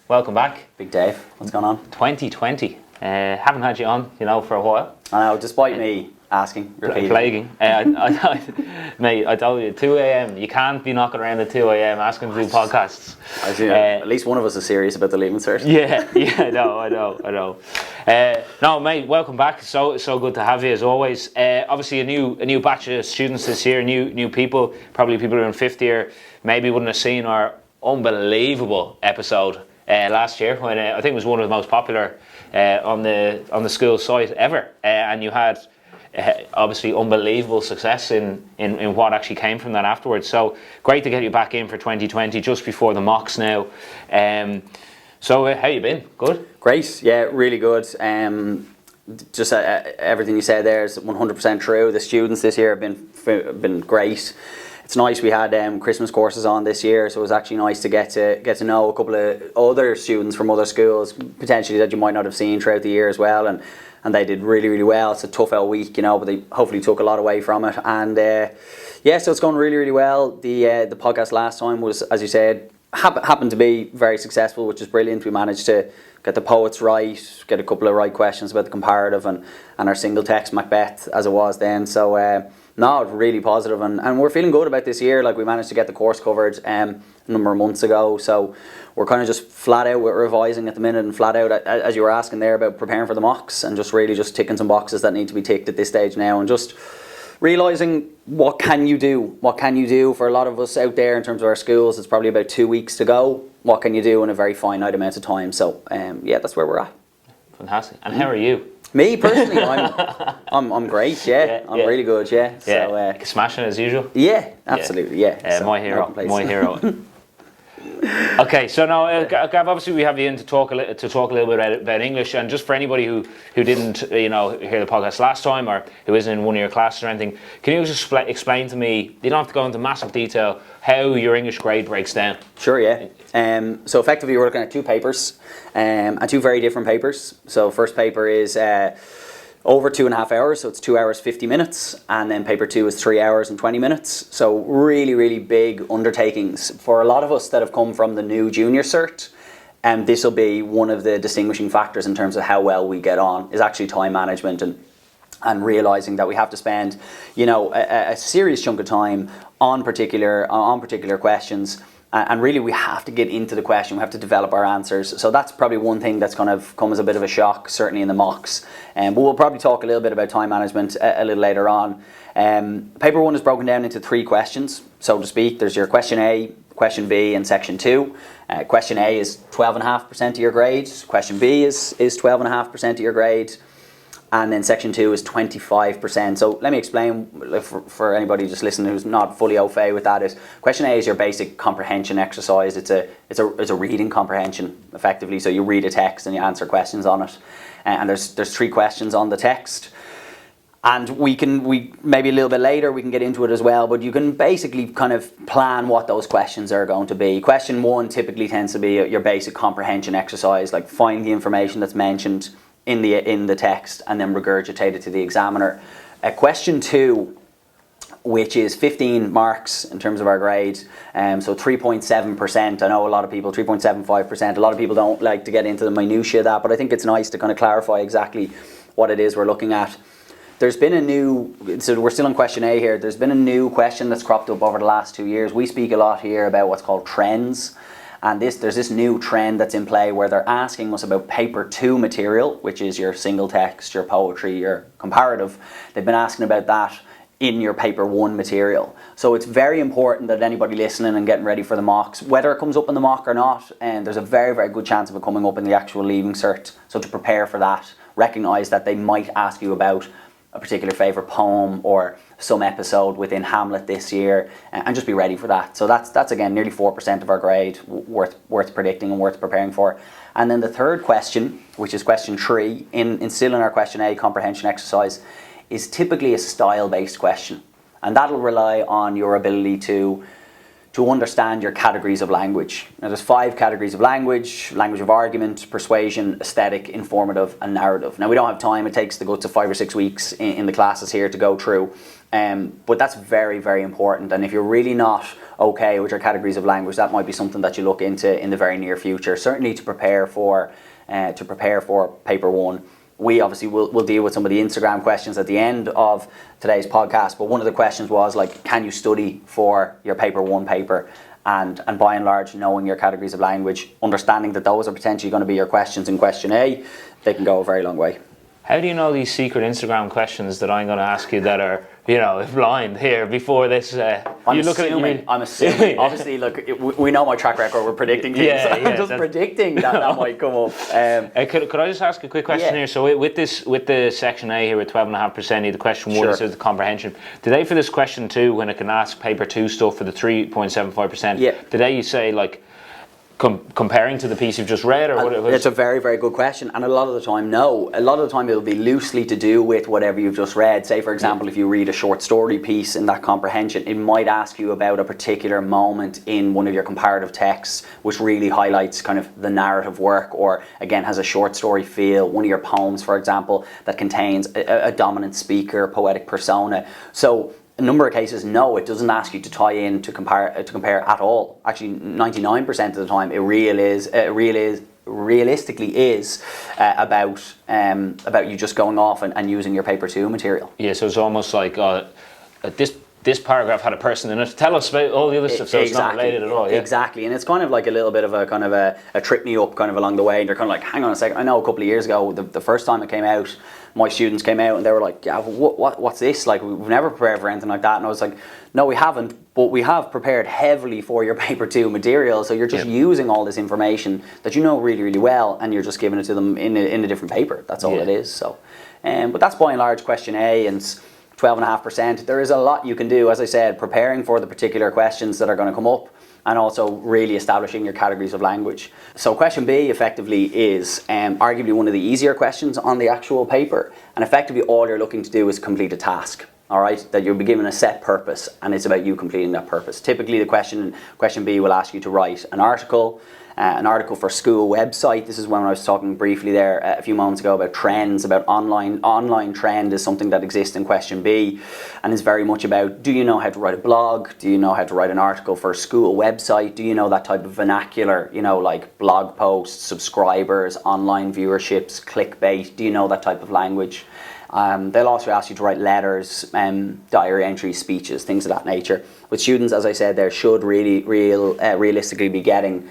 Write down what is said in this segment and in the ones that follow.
Welcome back. Big Dave, what's going on? 2020. Haven't had you on, for a while. I know, despite me asking, repeating. Plaguing. Mate, I told you, 2 a.m. You can't be knocking around at 2 a.m. asking to do podcasts. At least one of us is serious about the leaving cert. Yeah, I know. No, mate, welcome back. So good to have you as always. Obviously, a new batch of students this year, new people. Probably people who are in fifth year maybe wouldn't have seen our unbelievable episode last year when I think it was one of the most popular on the school site ever, and you had obviously unbelievable success in what actually came from that afterwards. So great to get you back in for 2020 just before the mocks now. So how you been? Good? Great, yeah, really good. Just everything you said there is 100% true. The students this year have been great. It's nice we had Christmas courses on this year, so it was actually nice to get to know a couple of other students from other schools, potentially that you might not have seen throughout the year as well, and they did really, really well. It's a tough out week, but they hopefully took a lot away from it. And so it's going really, really well. The podcast last time was, as you said, happened to be very successful, which is brilliant. We managed to get the poets right, get a couple of right questions about the comparative and our single text Macbeth as it was then. So no, really positive, and we're feeling good about this year. Like, we managed to get the course covered a number of months ago, so we're kind of just flat out with revising at the minute, and flat out, as you were asking there, about preparing for the mocks and just really just ticking some boxes that need to be ticked at this stage now, and just realising what can you do for a lot of us out there in terms of our schools. It's probably about 2 weeks to go. What can you do in a very finite amount of time? So that's where we're at. Fantastic. And how are you? Me personally, I'm great. Yeah, I'm really good. Yeah. So smashing as usual. Yeah, absolutely. Yeah. So, my hero. Okay, so now, Gav, obviously we have you in to talk a little bit about English, and just for anybody who didn't hear the podcast last time, or who isn't in one of your classes or anything, can you just explain to me? You don't have to go into massive detail how your English grade breaks down. Sure, yeah. So effectively, we're looking at two papers, and two very different papers. So first paper is over 2.5 hours, so it's 2 hours 50 minutes, and then paper 2 is 3 hours and 20 minutes. So really, really big undertakings for a lot of us that have come from the new junior cert. And this will be one of the distinguishing factors in terms of how well we get on, is actually time management and realising that we have to spend, a serious chunk of time on particular questions. And really, we have to get into the question. We have to develop our answers. So that's probably one thing that's going to come as a bit of a shock, certainly in the mocks. But we'll probably talk a little bit about time management a little later on. Paper 1 is broken down into 3 questions, so to speak. There's your question A, question B, and section 2. Question A is 12.5% of your grade. Question B is 12.5% of your grade. And then section 2 is 25%. So let me explain for anybody just listening who's not fully au fait with that. Is question A is your basic comprehension exercise. It's a reading comprehension effectively. So you read a text and you answer questions on it. And there's 3 questions on the text. And we maybe a little bit later we can get into it as well. But you can basically kind of plan what those questions are going to be. Question 1 typically tends to be your basic comprehension exercise, like find the information that's mentioned in the text and then regurgitate it to the examiner. Question 2, which is 15 marks in terms of our grade, so 3.7%. I know a lot of people, 3.75%. A lot of people don't like to get into the minutiae of that, but I think it's nice to kind of clarify exactly what it is we're looking at. There's been so we're still on question A here. There's been a new question that's cropped up over the last 2 years. We speak a lot here about what's called trends. And there's this new trend that's in play where they're asking us about paper 2 material, which is your single text, your poetry, your comparative. They've been asking about that in your paper 1 material. So it's very important that anybody listening and getting ready for the mocks, whether it comes up in the mock or not, and there's a very, very good chance of it coming up in the actual leaving cert. So to prepare for that, recognise that they might ask you about a particular favourite poem or some episode within Hamlet this year, and just be ready for that. So that's again nearly 4% of our grade, worth predicting and worth preparing for. And then the third question, which is question 3, still in our question A comprehension exercise, is typically a style-based question, and that'll rely on your ability to to understand your categories of language. Now there's 5 categories of language: language of argument, persuasion, aesthetic, informative and narrative. Now we don't have time, it takes the guts of 5 or 6 weeks in the classes here to go through, but that's very, very important. And if you're really not okay with your categories of language, that might be something that you look into in the very near future, certainly to prepare for paper 1. We obviously will deal with some of the Instagram questions at the end of today's podcast, but one of the questions was like, can you study for your paper 1 paper? And by and large, knowing your categories of language, understanding that those are potentially going to be your questions in question A, they can go a very long way. How do you know these secret Instagram questions that I'm going to ask you that are, you know, blind here before this? I'm assuming. Obviously, look, we know my track record. We're predicting things. I'm just predicting that might come up. Could I just ask a quick question here? So with the section A here with 12.5%, the question 1 says the comprehension. Did they for this question 2, when it can ask paper 2 stuff for the 3.75%? Did they say like, comparing to the piece you've just read, or what? It's a very, very good question, and a lot of the time, no. A lot of the time it'll be loosely to do with whatever you've just read. Say, for example, if you read a short story piece in that comprehension, it might ask you about a particular moment in one of your comparative texts, which really highlights kind of the narrative work, or again has a short story feel. One of your poems, for example, that contains a dominant speaker, poetic persona. So a number of cases, no, it doesn't ask you to tie in to compare at all. Actually, 99% of the time, it realistically is about you just going off and using your paper 2 material. Yeah, so it's almost like this paragraph had a person in it. Tell us about all the other stuff, so it's not related at all. Yeah? Exactly, and it's kind of like a little bit of a trip me up kind of along the way. And you're kind of like, hang on a second. I know a couple of years ago, the first time it came out, my students came out and they were like, yeah, what's this? Like, we've never prepared for anything like that. And I was like, no, we haven't, but we have prepared heavily for your paper 2 material. So you're just using all this information that you know really, really well, and you're just giving it to them in a different paper. That's all it is. So, but that's by and large question A, and 12.5%. There is a lot you can do, as I said, preparing for the particular questions that are going to come up, and also really establishing your categories of language. So question B effectively is arguably one of the easier questions on the actual paper, and effectively all you're looking to do is complete a task. All right, that you'll be given a set purpose, and it's about you completing that purpose. Typically the question B will ask you to write an article for school website. This is when I was talking briefly there a few moments ago about trends, about online trend is something that exists in question B, and is very much about, do you know how to write a blog? Do you know how to write an article for a school website? Do you know that type of vernacular, you know, like blog posts, subscribers, online viewerships, clickbait? Do you know that type of language? They'll also ask you to write letters, diary entries, speeches, things of that nature. With students, as I said, there should realistically be getting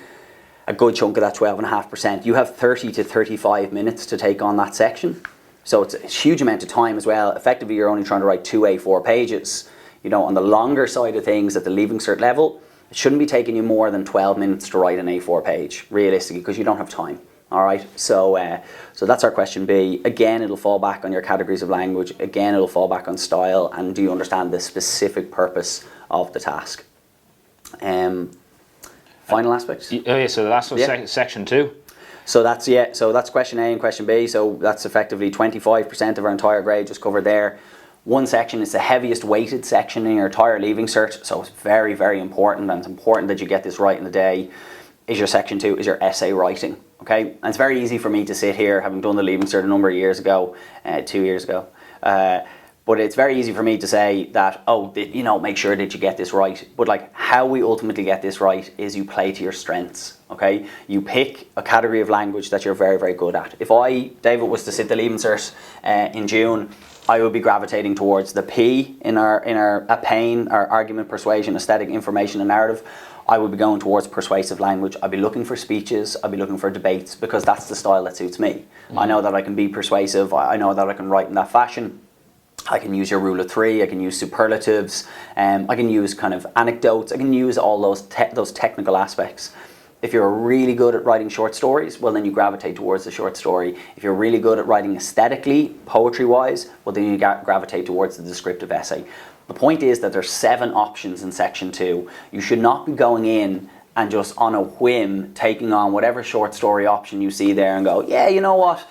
a good chunk of that 12.5%. You have 30 to 35 minutes to take on that section. So it's a huge amount of time as well. Effectively, you're only trying to write 2 A4 pages. You know, on the longer side of things at the Leaving Cert level, it shouldn't be taking you more than 12 minutes to write an A4 page, realistically, because you don't have time. All right, so that's our question B. Again, it'll fall back on your categories of language. Again, it'll fall back on style, and do you understand the specific purpose of the task? Final aspects. Oh yeah, so the last one, section 2. So that's question A and question B. So that's effectively 25% of our entire grade just covered there. One section is the heaviest weighted section in your entire Leaving Cert, so it's very, very important, and it's important that you get this right in the day. Is your section 2, is your essay writing. Okay, and it's very easy for me to sit here, having done the Leaving Cert a number of years ago, 2 years ago, but it's very easy for me to say that, make sure that you get this right. But like, how we ultimately get this right is you play to your strengths. Okay, you pick a category of language that you're very, very good at. If David, was to sit the Leaving Cert in June, I would be gravitating towards the P in our pain, our argument, persuasion, aesthetic, information, and narrative. I would be going towards persuasive language. I'd be looking for speeches, I'd be looking for debates, because that's the style that suits me. I know that I can be persuasive, I know that I can write in that fashion. I can use your rule of 3, I can use superlatives, I can use kind of anecdotes, I can use all those technical aspects. If you're really good at writing short stories, well then you gravitate towards the short story. If you're really good at writing aesthetically, poetry-wise, well then you gravitate towards the descriptive essay. The point is that there's 7 options in section 2. You should not be going in and just on a whim taking on whatever short story option you see there and go, yeah, you know what,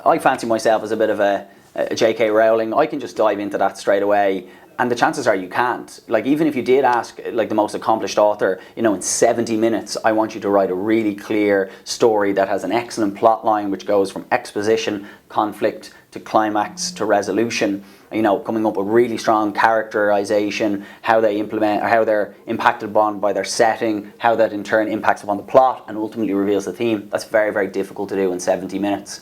I fancy myself as a bit of a J.K. Rowling. I can just dive into that straight away And the chances are you can't. Like, even if you did ask, like, the most accomplished author, you know, in 70 minutes, I want you to write a really clear story that has an excellent plot line, which goes from exposition, conflict, to climax, to resolution, you know, coming up with really strong characterization, how they implement, or how they're impacted upon by their setting, how that in turn impacts upon the plot and ultimately reveals the theme. That's very, very difficult to do in 70 minutes.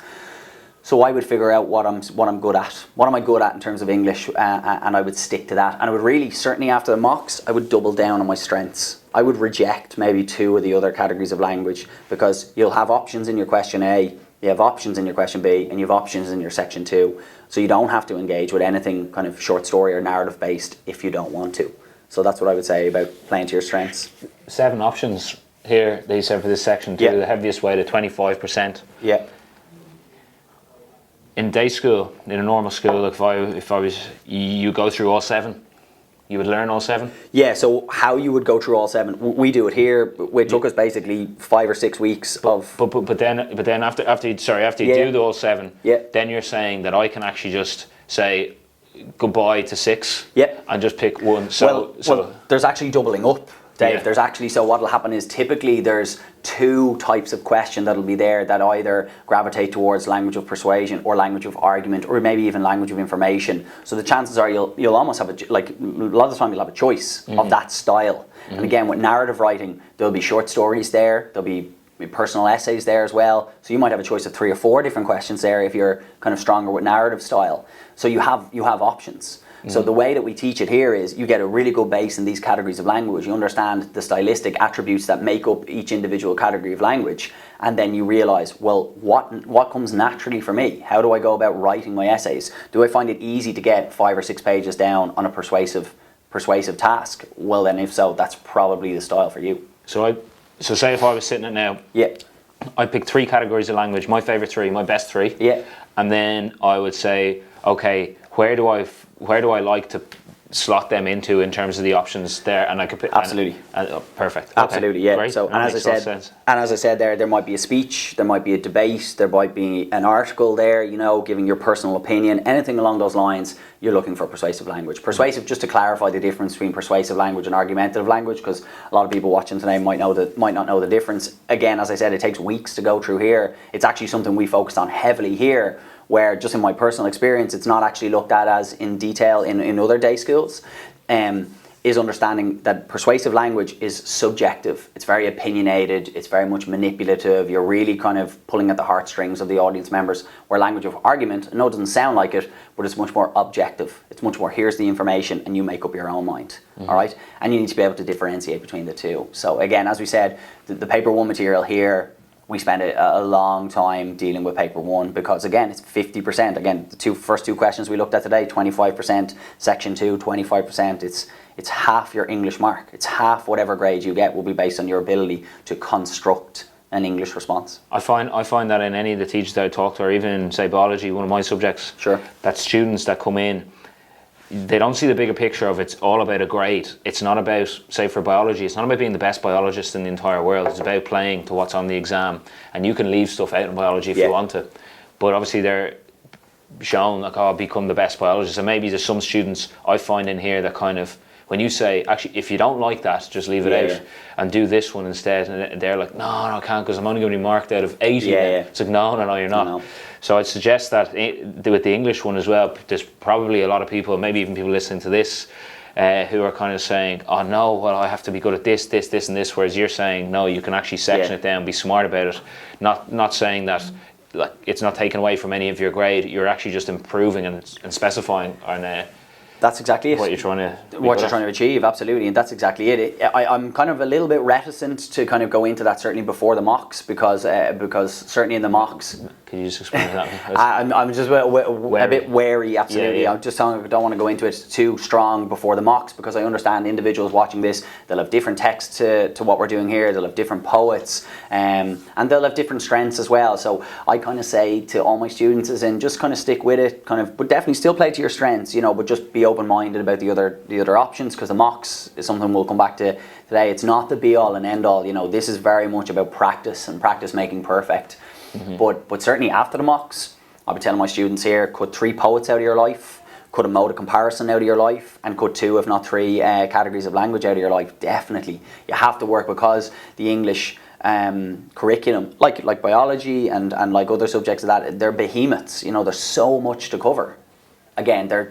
So I would figure out what I'm good at. What am I good at in terms of English, and I would stick to that. And I would really, certainly after the mocks, I would double down on my strengths. I would reject maybe 2 of the other categories of language, because you'll have options in your question A, you have options in your question B, and you have options in your section 2. So you don't have to engage with anything kind of short story or narrative based if you don't want to. So that's what I would say about playing to your strengths. 7 options here, they said, for this section 2, the heaviest weight at 25%. Yeah. In day school, in a normal school, if I was, you go through all 7? You would learn all 7? Yeah, so how you would go through all 7, we do it here, which took us basically 5 or 6 weeks of... But then after you do the all 7, then you're saying that I can actually just say goodbye to 6 and just pick one. So there's actually doubling up, Dave. Yeah. There's actually, so what'll happen is typically there's 2 types of question that'll be there that either gravitate towards language of persuasion or language of argument or maybe even language of information. So the chances are you'll almost have a lot of the time you'll have a choice of that style. And again, with narrative writing, there'll be short stories there, there'll be personal essays there as well. So you might have a choice of 3 or 4 different questions there if you're kind of stronger with narrative style. So you have options. So the way that we teach it here is you get a really good base in these categories of language. You understand the stylistic attributes that make up each individual category of language, and then you realize, well, what comes naturally for me? How do I go about writing my essays? Do I find it easy to get 5 or 6 pages down on a persuasive task? Well, then if so, that's probably the style for you. So say if I was sitting it now, I pick 3 categories of language, my favorite 3, my best 3, and then I would say, okay, where do I like to slot them into in terms of the options there? And I could pick absolutely perfect. Absolutely, yeah. Great. So as I said there might be a speech, there might be a debate, there might be an article there, you know, giving your personal opinion, anything along those lines. You're looking for persuasive language. Persuasive, just to clarify the difference between persuasive language and argumentative language, because a lot of people watching today might not know the difference. Again, as I said, it takes weeks to go through here. It's actually something we focused on heavily here, where just in my personal experience, it's not actually looked at as in detail in other day schools, is understanding that persuasive language is subjective. It's very opinionated, it's very much manipulative, you're really kind of pulling at the heartstrings of the audience members, where language of argument, I know it doesn't sound like it, but it's much more objective. It's much more, here's the information and you make up your own mind, all right? And you need to be able to differentiate between the 2. So again, as we said, the paper 1 material here, we spend a long time dealing with paper 1 because, again, it's 50%. Again, the first two questions we looked at today, 25%, section 2, 25%. It's half your English mark. It's half whatever grade you get will be based on your ability to construct an English response. I find that in any of the teachers that I talk to, or even in, say, biology, one of my subjects, that students that come in, they don't see the bigger picture of it's all about a grade. It's not about, say for biology, it's not about being the best biologist in the entire world. It's about playing to what's on the exam. And you can leave stuff out in biology if you want to. But obviously they're shown, like, oh, become the best biologist. And maybe there's some students I find in here that kind of, when you say, actually, if you don't like that, just leave it out and do this one instead. And they're like, no, I can't, because I'm only going to be marked out of 80. It's like, no, you're not. No. So I'd suggest that with the English one as well, there's probably a lot of people, maybe even people listening to this, who are kind of saying, oh no, well, I have to be good at this, and this, whereas you're saying, no, you can actually section it down, be smart about it, not saying that like it's not taken away from any of your grade, you're actually just improving and specifying on that's exactly it. What you're trying to achieve, absolutely, and that's exactly it. I'm kind of a little bit reticent to kind of go into that, certainly before the mocks, because certainly in the mocks. Can you just explain that? I'm just a bit wary, absolutely. I just don't want to go into it too strong before the mocks, because I understand individuals watching this, they'll have different texts to what we're doing here, they'll have different poets, and they'll have different strengths as well. So I kind of say to all my students is in just kind of stick with it, but definitely still play to your strengths, but just be open-minded about the other options, because the mocks is something we'll come back to today. It's not the be-all and end-all. This is very much about practice and practice making perfect. But certainly after the mocks, I'll be telling my students here, cut 3 poets out of your life, Cut a mode of comparison out of your life, and cut 2, if not 3, categories of language out of your life. Definitely, you have to work, because the English curriculum, like biology and like other subjects of that, they're behemoths. You know, there's so much to cover. Again, they're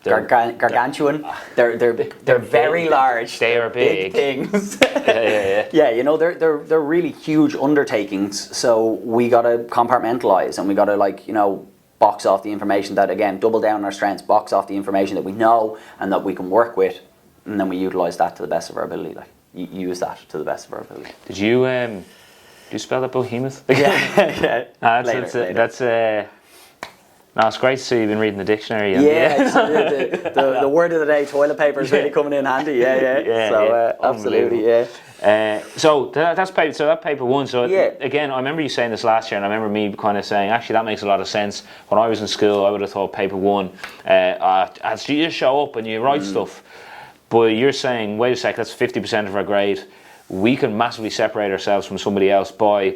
gargantuan. They're very big. large. They are big things. yeah. Yeah, you know, they're really huge undertakings. So we gotta compartmentalize, and we gotta, like, you know, box off the information that, again, double down on our strengths, box off the information that we know and that we can work with, and then we utilize that to the best of our ability. Like, use that to the best of our ability. Did you spell that behemoth? Yeah. That's no, it's great to see you've been reading the dictionary. The word of the day, toilet paper, is really coming in handy. Yeah. So absolutely, yeah. So that's paper. So that paper 1. So yeah. Again, I remember you saying this last year, and I remember me kind of saying, actually, that makes a lot of sense. When I was in school, I would have thought paper 1, as you just show up and you write stuff. But you're saying, wait a sec, that's 50% of our grade. We can massively separate ourselves from somebody else by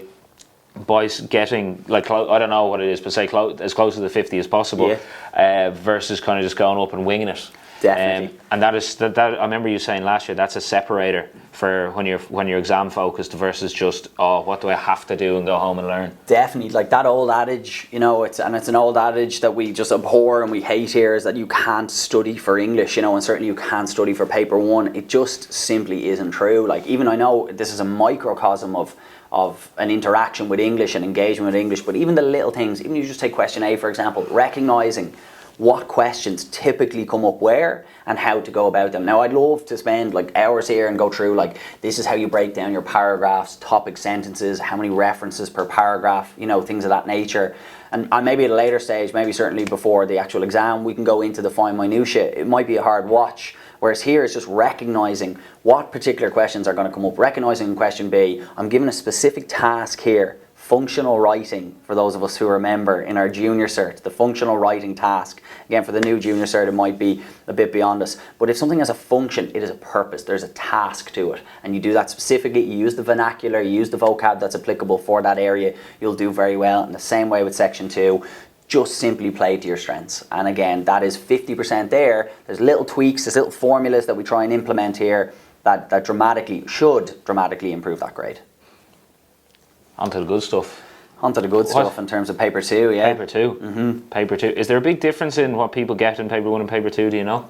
getting, like, I don't know what it is, but say as close to the 50 as possible, versus kind of just going up and winging it. Definitely. And that I remember you saying last year, that's a separator for when you're exam focused versus just, oh, what do I have to do and go home and learn. Definitely, like that old adage, you know, it's an old adage that we just abhor and we hate here, is that you can't study for English, you know, and certainly you can't study for paper 1. It just simply isn't true. Like, even I know this is a microcosm of an interaction with English and engagement with English, but even the little things, even you just take question A, for example, recognizing what questions typically come up where and how to go about them. Now, I'd love to spend like hours here and go through, like, this is how you break down your paragraphs, topic sentences, how many references per paragraph, you know, things of that nature. And maybe at a later stage, maybe certainly before the actual exam, we can go into the fine minutiae. It might be a hard watch. Whereas here it's just recognizing what particular questions are going to come up. Recognizing in question B, I'm given a specific task here. Functional writing, for those of us who remember in our junior cert, the functional writing task. Again, for the new junior cert, it might be a bit beyond us. But if something has a function, it is a purpose, there's a task to it. And you do that specifically, you use the vernacular, you use the vocab that's applicable for that area, you'll do very well. In the same way with section 2, just simply play to your strengths. And again, that is 50% there. There's little tweaks, there's little formulas that we try and implement here that should dramatically improve that grade. On to the good stuff. On to the good stuff in terms of paper 2, yeah. Paper 2. Paper 2. Is there a big difference in what people get in paper 1 and paper 2, do you know?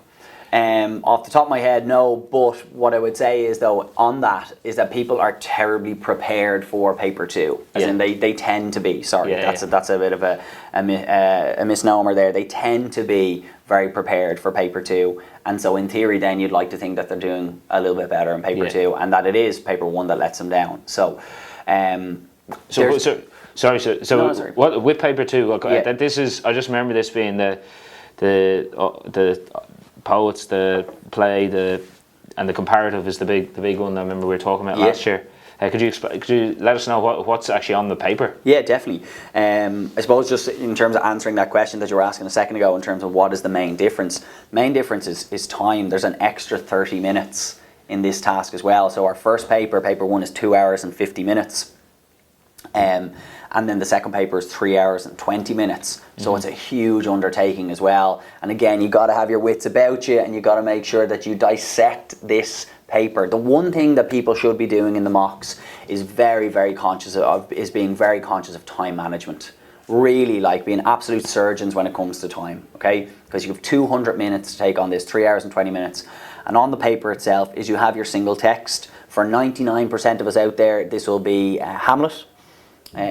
Off the top of my head, no, but what I would say is, though, on that, is that people are terribly prepared for paper 2. As in, they tend to be, that's a bit of a misnomer there. They tend to be very prepared for paper 2. And so in theory, then you'd like to think that they're doing a little bit better in paper 2, and that it is paper 1 that lets them down. So, what with paper 2? Look, this is. I just remember this being the poets, the play, and the comparative is the big one that I remember we were talking about last year. Could you let us know what's actually on the paper? Yeah, definitely. I suppose just in terms of answering that question that you were asking a second ago, in terms of what is the main difference. Main difference is time. There's an extra 30 minutes in this task as well. So our first paper 1, is 2 hours and 50 minutes. And then the second paper is 3 hours and 20 minutes. So it's a huge undertaking as well. And again, you got to have your wits about you, and you got to make sure that you dissect this paper. The one thing that people should be doing in the mocks is being very conscious of time management. Really, like, being absolute surgeons when it comes to time, okay? Because you have 200 minutes to take on this, 3 hours and 20 minutes. And on the paper itself is you have your single text. For 99% of us out there, this will be Hamlet.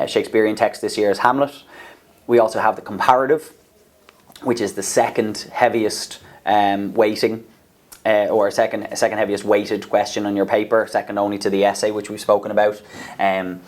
Shakespearean text this year is Hamlet. We also have the comparative, which is the second heaviest weighting, or second heaviest weighted question on your paper, second only to the essay, which we've spoken about. That's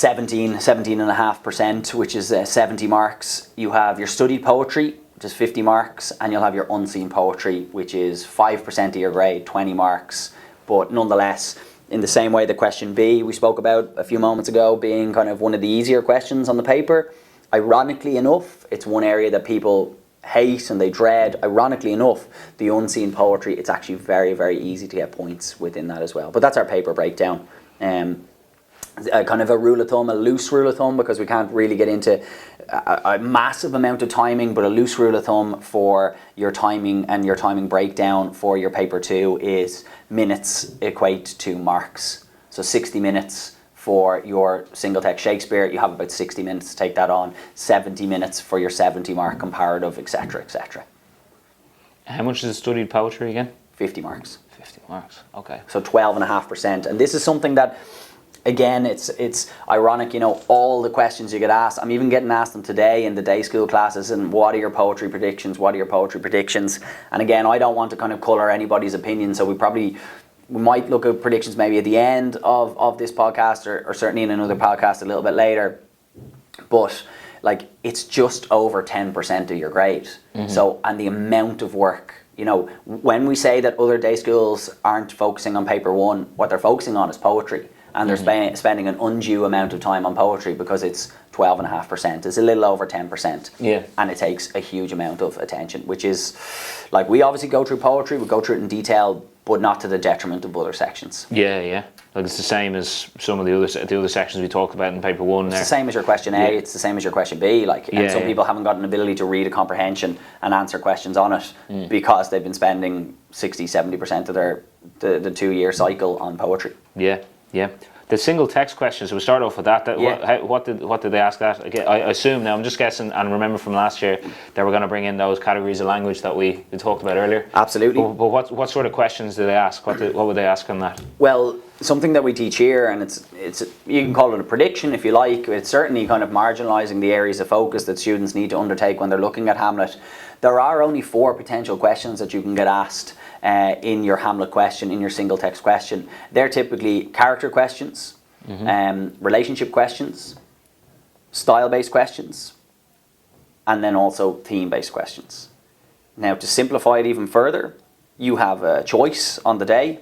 17.5%, which is 70 marks. You have your studied poetry, which is 50 marks, and you'll have your unseen poetry, which is 5% of your grade, 20 marks. But nonetheless, in the same way the question B we spoke about a few moments ago being kind of one of the easier questions on the paper, ironically enough, it's one area that people hate and they dread. Ironically enough, the unseen poetry, it's actually very, very easy to get points within that as well. But that's our paper breakdown. kind of a rule of thumb, a loose rule of thumb, because we can't really get into a massive amount of timing, but a loose rule of thumb for your timing and your timing breakdown for your paper 2 is minutes equate to marks. So 60 minutes for your single text Shakespeare, you have about 60 minutes to take that on, 70 minutes for your 70 mark comparative, etc., etc. How much is studied poetry again? 50 marks. 50 marks, okay. So 12.5%. And this is something that, again, it's ironic, you know, all the questions you get asked. I'm even getting asked them today in the day school classes, and what are your poetry predictions? What are your poetry predictions? And again, I don't want to kind of colour anybody's opinion, so we might look at predictions maybe at the end of this podcast, or certainly in another podcast a little bit later. But like, it's just over 10% of your grade. So, and the amount of work, you know, when we say that other day schools aren't focusing on paper 1, what they're focusing on is poetry. And they're spending an undue amount of time on poetry because it's 12.5%. It's a little over 10%. Yeah. And it takes a huge amount of attention, which is, like, we obviously go through poetry, we go through it in detail, but not to the detriment of other sections. Yeah, yeah. Like, it's the same as some of the other sections we talked about in paper 1 there. It's the same as your question A, it's the same as your question B. Like, and some people haven't got an ability to read a comprehension and answer questions on it because they've been spending 60-70% of the 2-year cycle on poetry. Yeah. Yeah, the single text questions. We'll start off with that. What did they ask that? Again, I assume, now I'm just guessing, and remember from last year they were going to bring in those categories of language that we talked about earlier. Absolutely. But what sort of questions did they ask? What would they ask on that? Well, something that we teach here, and it's you can call it a prediction if you like. It's certainly kind of marginalising the areas of focus that students need to undertake when they're looking at Hamlet. There are only 4 potential questions that you can get asked in your Hamlet question, in your single text question. They're typically character questions, relationship questions, style-based questions, and then also theme-based questions. Now, to simplify it even further, you have a choice on the day,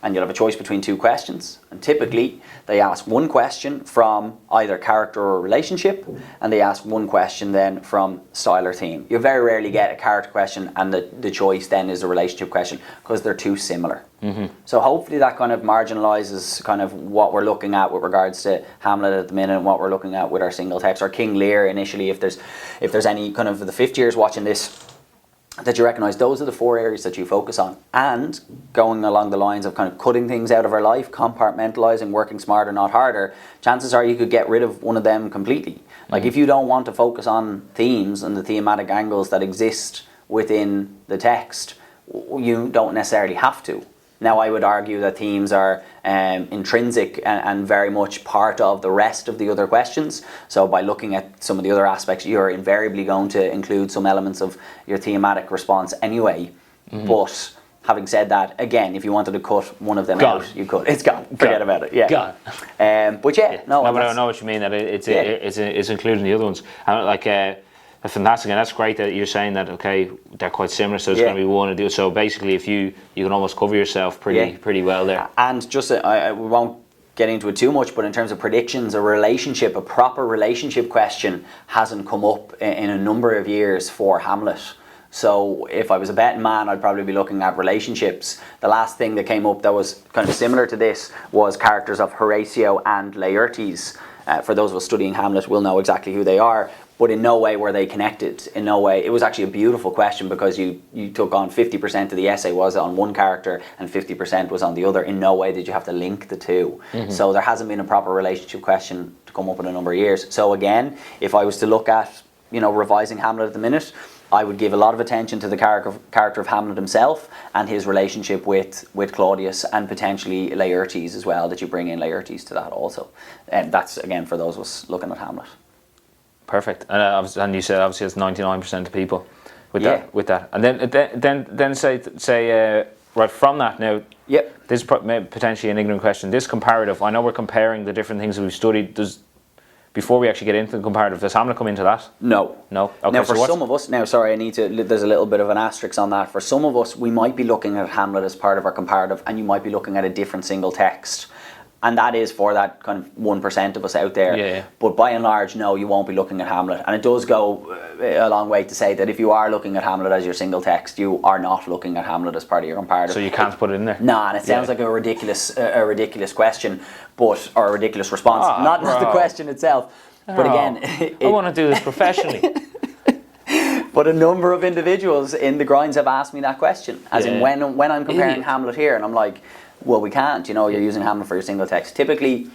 and you'll have a choice between 2 questions. And typically, they ask 1 question from either character or relationship, and they ask 1 question then from style or theme. You very rarely get a character question and the choice then is a relationship question, because they're too similar. So hopefully that kind of marginalises kind of what we're looking at with regards to Hamlet at the minute, and what we're looking at with our single text, or King Lear initially. If there's any kind of the 5th years watching this, that you recognise those are the 4 areas that you focus on. And going along the lines of kind of cutting things out of our life, compartmentalising, working smarter, not harder, chances are you could get rid of one of them completely. Like, if you don't want to focus on themes and the thematic angles that exist within the text, you don't necessarily have to. Now, I would argue that themes are intrinsic and very much part of the rest of the other questions. So by looking at some of the other aspects, you're invariably going to include some elements of your thematic response anyway. But having said that, again, if you wanted to cut one of them out, you could. It's gone. Forget about it. Yeah. Gone. But I know what you mean. That it's including the other ones. And like. Fantastic, and that's great that you're saying that. Okay, they're quite similar, so it's going to be one to do. So basically, if you can almost cover yourself pretty well there. And just I won't get into it too much, but in terms of predictions, a proper relationship question hasn't come up in a number of years for Hamlet. So if I was a betting man, I'd probably be looking at relationships. The last thing that came up that was kind of similar to this was characters of Horatio and Laertes. For those of us studying Hamlet, we'll know exactly who they are. But in no way were they connected. In no way. It was actually a beautiful question, because you took on 50% of the essay was on one character and 50% was on the other. In no way did you have to link the 2. So there hasn't been a proper relationship question to come up in a number of years. So again, if I was to look at, revising Hamlet at the minute, I would give a lot of attention to the character of Hamlet himself and his relationship with Claudius, and potentially Laertes as well, that you bring in Laertes to that also. And that's, again, for those of us looking at Hamlet. Perfect. And you said obviously it's 99% of people with that. And then say right from that now. Yep. This is potentially an ignorant question. This comparative. I know we're comparing the different things that we've studied. Before we actually get into the comparative, does Hamlet come into that? No. Okay. Now, for some of us, there's a little bit of an asterisk on that. For some of us, we might be looking at Hamlet as part of our comparative, and you might be looking at a different single text. And that is for that kind of 1% of us out there. Yeah. But by and large, no, you won't be looking at Hamlet. And it does go a long way to say that if you are looking at Hamlet as your single text, you are not looking at Hamlet as part of your comparative. So you can't put it in there? Nah, and it sounds like a ridiculous question, or a ridiculous response. Not the question itself. But again, I want to do this professionally. But a number of individuals in the grinds have asked me that question. As in when I'm comparing Hamlet here, and I'm like, well, we can't. You're using Hamlet for your single text. Typically,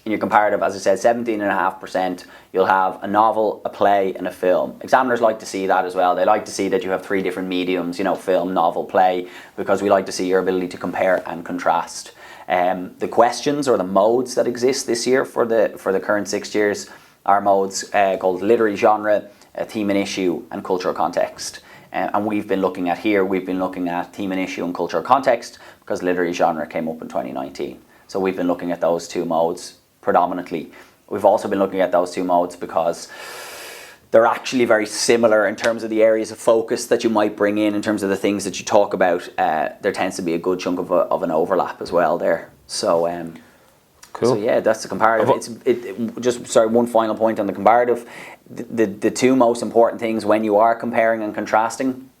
in your comparative, as I said, 17.5%, you'll have a novel, a play, and a film. Examiners like to see that as well. They like to see that you have 3 different mediums, film, novel, play, because we like to see your ability to compare and contrast. The questions or the modes that exist this year for the current 6th years are modes called literary genre, theme and issue, and cultural context. And we've been looking at theme and issue and cultural context because literary genre came up in 2019. So we've been looking at those 2 modes predominantly. We've also been looking at those 2 modes because they're actually very similar in terms of the areas of focus that you might bring in terms of the things that you talk about. There tends to be a good chunk of an overlap as well there. So cool. So yeah, that's the comparative. One final point on the comparative. The 2 most important things when you are comparing and contrasting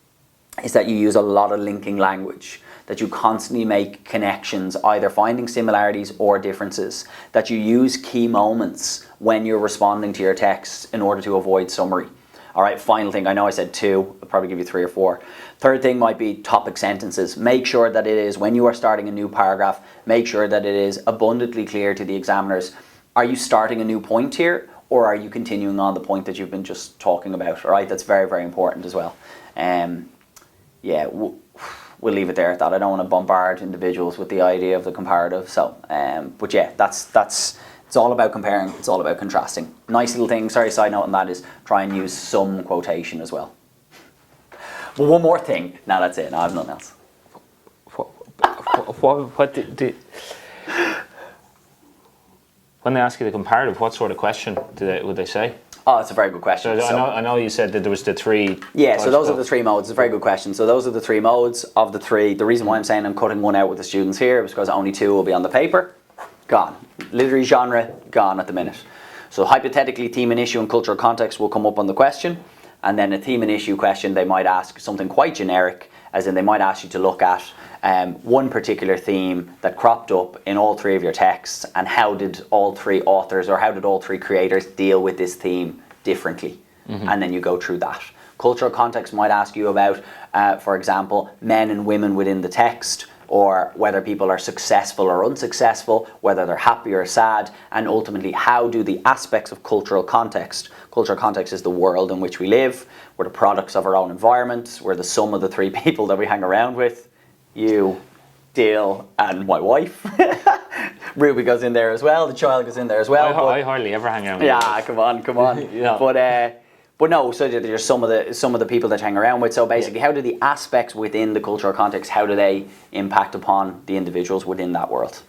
is that you use a lot of linking language, that you constantly make connections, either finding similarities or differences, that you use key moments when you're responding to your text in order to avoid summary. All right, final thing, I know I said 2, I'll probably give you 3 or 4. Third thing might be topic sentences. Make sure that it is, when you are starting a new paragraph, make sure that it is abundantly clear to the examiners, are you starting a new point here, or are you continuing on the point that you've been just talking about? All right, that's very, very important as well. We'll leave it there at that. I don't want to bombard individuals with the idea of the comparative. So, but yeah, that's it's all about comparing. It's all about contrasting. Nice little thing. Sorry, side note on that is try and use some quotation as well. But one more thing. No, that's it. No, I have nothing else. What when they ask you the comparative, what sort of question would they say? Oh, it's a very good question. So I know you said that there was the 3. Yeah, so those are the 3 modes. It's a very good question. So those are the 3 modes of the 3. The reason why I'm saying I'm cutting one out with the students here is because only 2 will be on the paper. Gone. Literary genre, gone at the minute. So hypothetically, theme and issue and cultural context will come up on the question. And then a theme and issue question, they might ask something quite generic, as in they might ask you to look at one particular theme that cropped up in all 3 of your texts, and how did all 3 authors or how did all 3 creators deal with this theme differently? And then you go through that. Cultural context might ask you about, for example, men and women within the text, or whether people are successful or unsuccessful, whether they're happy or sad, and ultimately how do the aspects of cultural context is the world in which we live, we're the products of our own environment, we're the sum of the 3 people that we hang around with, you, Dale, and my wife. Ruby goes in there as well, the child goes in there as well. I hardly ever hang around with Yeah, come on. Yeah. But no, so there's some of the people that you hang around with. So basically, how do the aspects within the cultural context, how do they impact upon the individuals within that world?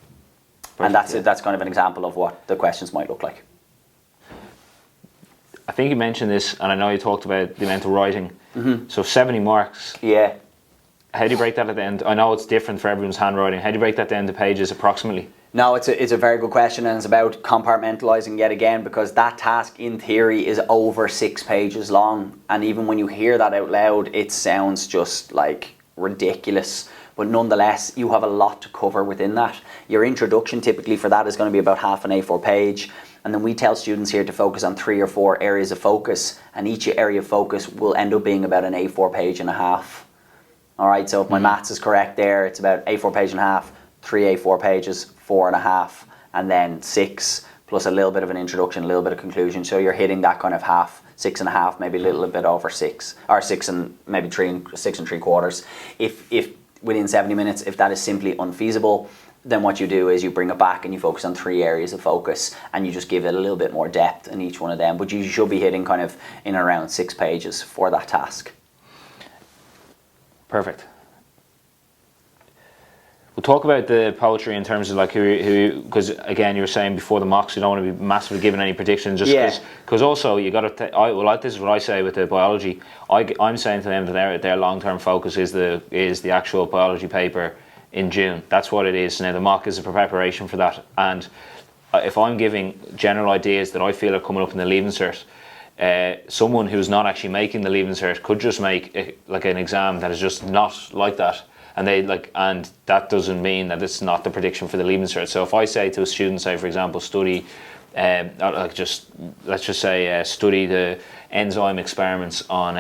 Perfect, and that's it. That's kind of an example of what the questions might look like. I think you mentioned this, and I know you talked about the amount of writing. So 70 marks. Yeah. How do you break that at the end? I know it's different for everyone's handwriting. How do you break that down to pages approximately? No, it's a very good question, and it's about compartmentalising yet again, because that task in theory is over 6 pages long, and even when you hear that out loud, it sounds just like ridiculous. But nonetheless, you have a lot to cover within that. Your introduction typically for that is going to be about half an A4 page, and then we tell students here to focus on 3 or 4 areas of focus, and each area of focus will end up being about an A4 page and a half. All right, so if my maths is correct there, it's about A4 page and a half, 3 A4 pages, 4.5, and then 6, plus a little bit of an introduction, a little bit of conclusion. So you're hitting that kind of half, 6.5, maybe a little bit over 6, or 6 and maybe 6 3/4. If within 70 minutes, if that is simply unfeasible, then what you do is you bring it back and you focus on 3 areas of focus, and you just give it a little bit more depth in each one of them. But you should be hitting kind of in around 6 pages for that task. Perfect. We'll talk about the poetry in terms of like who, because again you were saying before the mocks you don't want to be massively giving any predictions, just because also you got to. This is what I say with the biology. I'm saying to them that their long-term focus is the actual biology paper in June. That's what it is. Now the mock is a preparation for that, and if I'm giving general ideas that I feel are coming up in the Leaving Cert, someone who's not actually making the Leaving Cert could just make like an exam that is just not like that, and that doesn't mean that it's not the prediction for the Leaving Cert. So if I say to a student, say for example, study, let's just say study the enzyme experiments on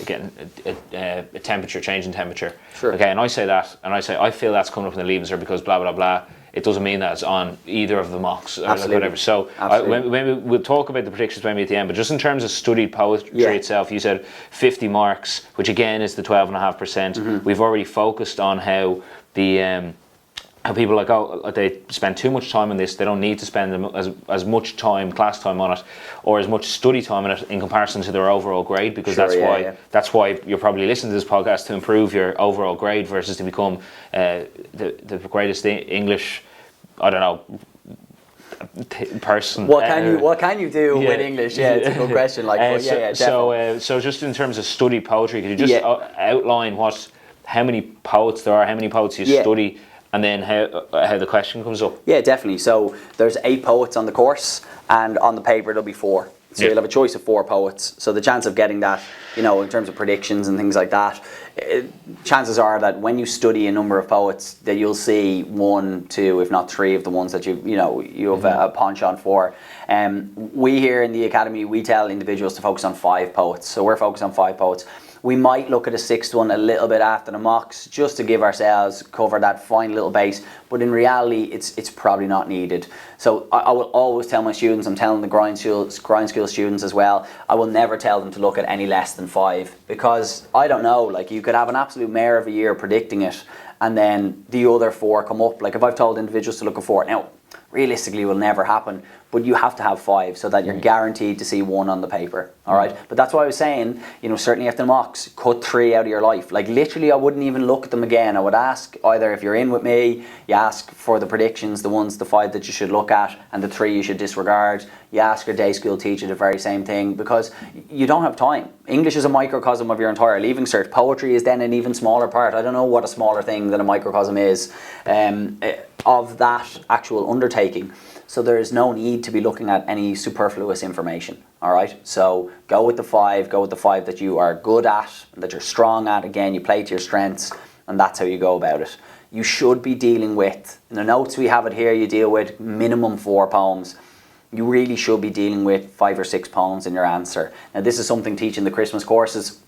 getting a temperature, change in temperature. Sure. Okay, and I say that, and I say I feel that's coming up in the Leaving Cert because blah blah blah. It doesn't mean that it's on either of the mocks or like whatever. So we'll talk about the predictions maybe at the end, but just in terms of studied poetry itself, you said 50 marks, which again is the 12.5%. We've already focused on how the how people they spend too much time on this. They don't need to spend as much time, class time on it, or as much study time on it in comparison to their overall grade, because that's why you're probably listening to this podcast, to improve your overall grade versus to become the greatest English, I don't know, person. What can you do with English? Yeah, it's a good question. So just in terms of studied poetry, could you just outline how many poets there are, how many poets you study, and then how the question comes up? Yeah, definitely. So there's 8 poets on the course, and on the paper there'll be 4. So you'll have a choice of 4 poets. So the chance of getting that, in terms of predictions and things like that, chances are that when you study a number of poets, that you'll see 1, 2, if not 3 of the ones that you have a penchant for. We here in the academy, we tell individuals to focus on 5 poets. So we're focused on 5 poets. We might look at a 6th one a little bit after the mocks, just to give ourselves, cover that fine little base, but in reality it's probably not needed. So I will always tell my students, I'm telling the grind school students as well, I will never tell them to look at any less than 5, because I don't know, like, you could have an absolute mare of a year predicting it, and then the other 4 come up. Like, if I've told individuals to look at 4, now realistically it will never happen, but you have to have 5 so that you're guaranteed to see 1 on the paper. All right, but that's why I was saying, certainly after the mocks, cut 3 out of your life. Like, literally I wouldn't even look at them again. I would ask, either if you're in with me, you ask for the predictions, the 5 that you should look at, and the 3 you should disregard. You ask your day school teacher the very same thing, because you don't have time. English is a microcosm of your entire Leaving Cert. Poetry is then an even smaller part. I don't know what a smaller thing than a microcosm is of that actual undertaking. So there is no need to be looking at any superfluous information. All right, so go with the 5 that you are good at, that you're strong at. Again, you play to your strengths, and that's how you go about it. You should be dealing with, in the notes we have it here, you deal with minimum 4 poems. You really should be dealing with 5 or 6 poems in your answer. Now, this is something teaching the Christmas courses.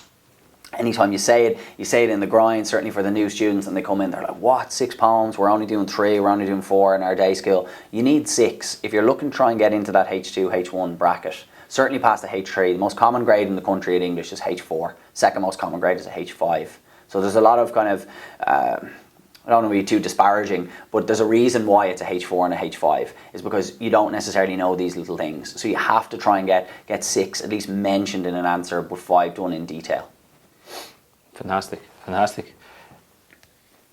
Anytime you say it in the grind, certainly for the new students, and they come in, they're like, what, 6 poems? We're only doing 3, we're only doing 4 in our day skill. You need 6 if you're looking to try and get into that H2, H1 bracket. Certainly past the H3. The most common grade in the country in English is H4. Second most common grade is a H5. So there's a lot of kind of, I don't want to be too disparaging, but there's a reason why it's a H4 and a H5, is because you don't necessarily know these little things. So you have to try and get 6 at least mentioned in an answer, but 5 done in detail. Fantastic.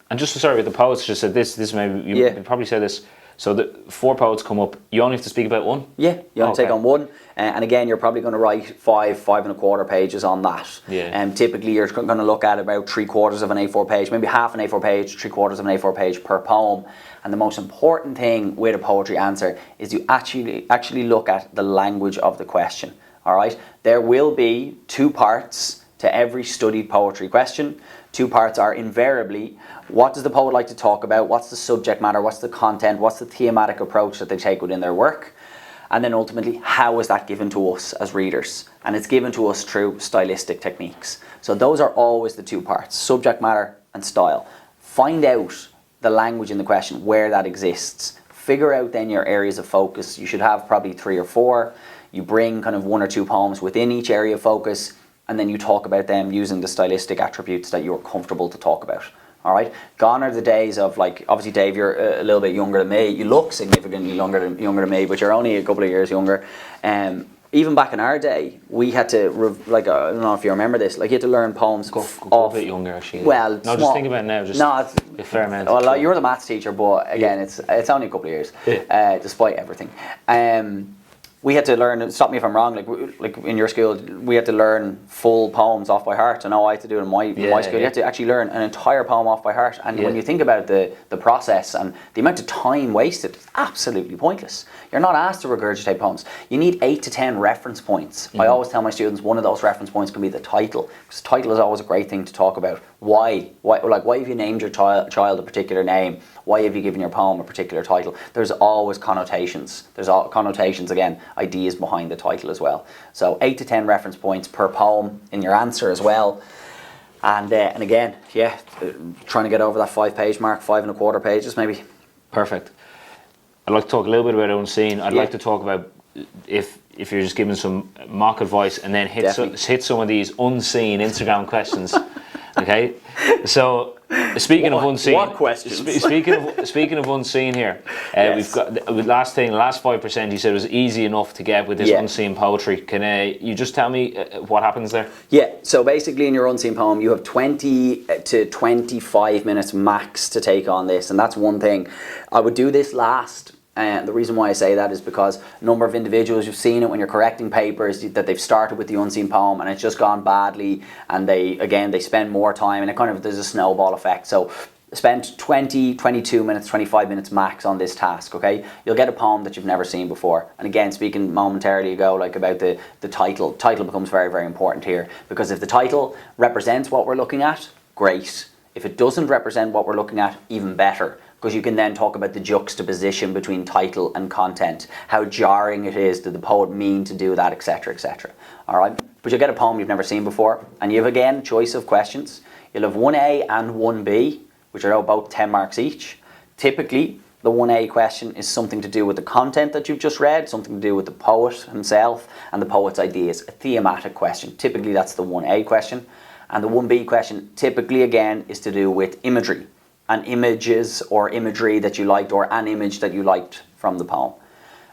And just to start with the poets, just said this maybe you probably said this. So the 4 poets come up. You only have to speak about 1. Yeah, you only take on 1, and again, you're probably going to write 5 1/4 pages on that. Yeah. Typically, you're going to look at about 3/4 of an A4 page, maybe half an A4 page, 3/4 of an A4 page per poem. And the most important thing with a poetry answer is you actually look at the language of the question. All right, there will be 2 parts to every studied poetry question. 2 parts are invariably, what does the poet like to talk about? What's the subject matter? What's the content? What's the thematic approach that they take within their work? And then ultimately, how is that given to us as readers? And it's given to us through stylistic techniques. So those are always the 2 parts, subject matter and style. Find out the language in the question, where that exists. Figure out then your areas of focus. You should have probably 3 or 4. You bring kind of 1 or 2 poems within each area of focus, and then you talk about them using the stylistic attributes that you're comfortable to talk about. All right. Gone are the days of, like, obviously Dave, you're a little bit younger than me. You look significantly younger than me, but you're only a couple of years younger. Even back in our day, we had to I don't know if you remember this. Like, you had to learn poems. Go a bit younger, actually. Well, no, just think about it now. Just a fair amount. Well, you're the maths teacher, but again, it's only a couple of years, despite everything. we had to learn, stop me if I'm wrong, like in your school, we had to learn full poems off by heart. I know I had to do it in my school. You had to actually learn an entire poem off by heart. And when you think about the process and the amount of time wasted, it's absolutely pointless. You're not asked to regurgitate poems. You need 8 to 10 reference points. I always tell my students one of those reference points can be the title, because the title is always a great thing to talk about. Why have you named your child a particular name? Why have you given your poem a particular title? There's always connotations. There's connotations, again, ideas behind the title as well. So 8 to 10 reference points per poem in your answer as well. And again, trying to get over that 5-page mark, 5 1/4 pages maybe. Perfect. I'd like to talk a little bit about unseen. I'd like to talk about if you're just giving some mock advice and then hit some of these unseen Instagram questions. Okay, so speaking of unseen, what questions? Speaking of unseen here, we've got the last 5%. You said was easy enough to get with this unseen poetry. Can you just tell me what happens there? Yeah, so basically in your unseen poem, you have 20 to 25 minutes max to take on this, and that's one thing. I would do this last. And the reason why I say that is because a number of individuals, you've seen it when you're correcting papers, that they've started with the unseen poem and it's just gone badly, and they spend more time, and there's a snowball effect. So spend 20, 22 minutes, 25 minutes max on this task, okay? You'll get a poem that you've never seen before. And again, speaking momentarily ago, about the title becomes very, very important here, because if the title represents what we're looking at, great. If it doesn't represent what we're looking at, even better. Because you can then talk about the juxtaposition between title and content, how jarring it is, did the poet mean to do that, etc., etc. All right, but you'll get a poem you've never seen before, and you have again choice of questions. You'll have 1A and 1B, which are both 10 marks each. Typically, the 1A question is something to do with the content that you've just read, something to do with the poet himself and the poet's ideas, a thematic question. Typically, that's the 1A question, and the 1B question typically again is to do with imagery. And images or imagery that you liked, or an image that you liked from the poem.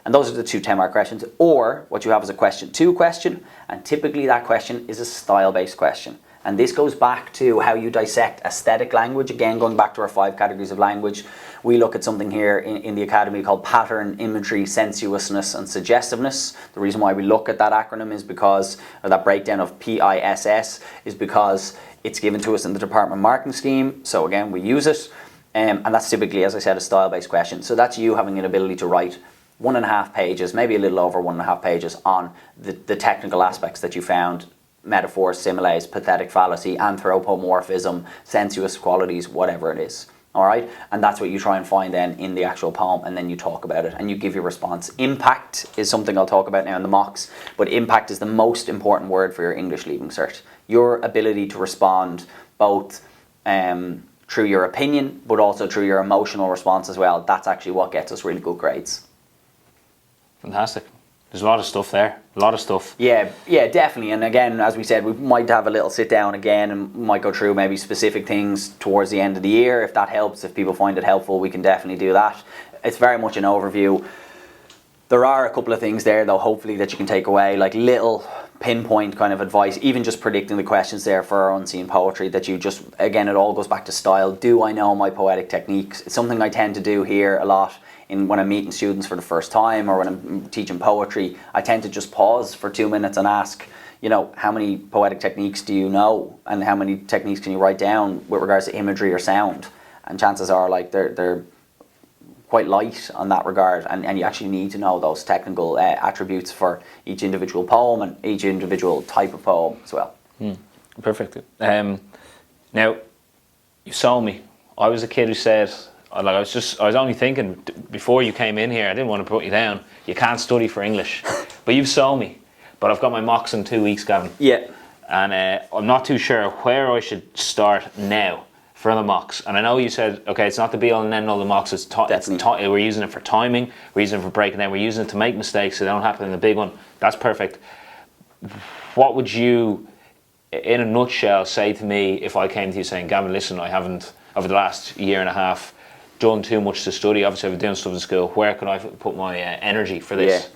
And those are the two 10-mark questions. Or what you have is a question 2 question, and typically that question is a style-based question. And this goes back to how you dissect aesthetic language. Again, going back to our 5 categories of language, we look at something here in the academy called pattern, imagery, sensuousness, and suggestiveness. The reason why we look at that acronym is because, or that breakdown of PISS, is because it's given to us in the department marking scheme. So again, we use it. And that's typically, as I said, a style-based question. So that's you having an ability to write 1.5 pages, maybe a little over 1.5 pages on the technical aspects that you found. Metaphors, similes, pathetic fallacy, anthropomorphism, sensuous qualities, whatever it is. All right, and that's what you try and find then in the actual poem, and then you talk about it and you give your response. Impact is something I'll talk about now in the mocks, but impact is the most important word for your English Leaving Cert. Your ability to respond both through your opinion, but also through your emotional response as well. That's actually what gets us really good grades. Fantastic. There's a lot of stuff there. A lot of stuff. Yeah, definitely. And again, as we said, we might have a little sit down again and might go through maybe specific things towards the end of the year. If that helps, if people find it helpful, we can definitely do that. It's very much an overview. There are a couple of things there, though, hopefully, that you can take away, like little pinpoint kind of advice, even just predicting the questions there for our unseen poetry, that you just, again, it all goes back to style. Do I know my poetic techniques? It's something I tend to do here a lot. When I'm meeting students for the first time, or when I'm teaching poetry, I tend to just pause for 2 minutes and ask, how many poetic techniques do you know, and how many techniques can you write down with regards to imagery or sound? And chances are, they're quite light on that regard, and you actually need to know those technical attributes for each individual poem and each individual type of poem as well. Perfect. Now, you saw me. I was a kid who said, I was only thinking before you came in here, I didn't want to put you down. You can't study for English. But you've saw me. But I've got my mocks in 2 weeks, Gavin. Yeah. And I'm not too sure where I should start now for the mocks. And I know you said, okay, it's not the be all and end all the mocks. We're using it for timing. We're using it for breaking down. We're using it to make mistakes so they don't happen in the big one. That's perfect. What would you, in a nutshell, say to me if I came to you saying, Gavin, listen, I haven't, over the last year and a half, done too much to study. Obviously I've been doing stuff in school. Where can I put my energy for this?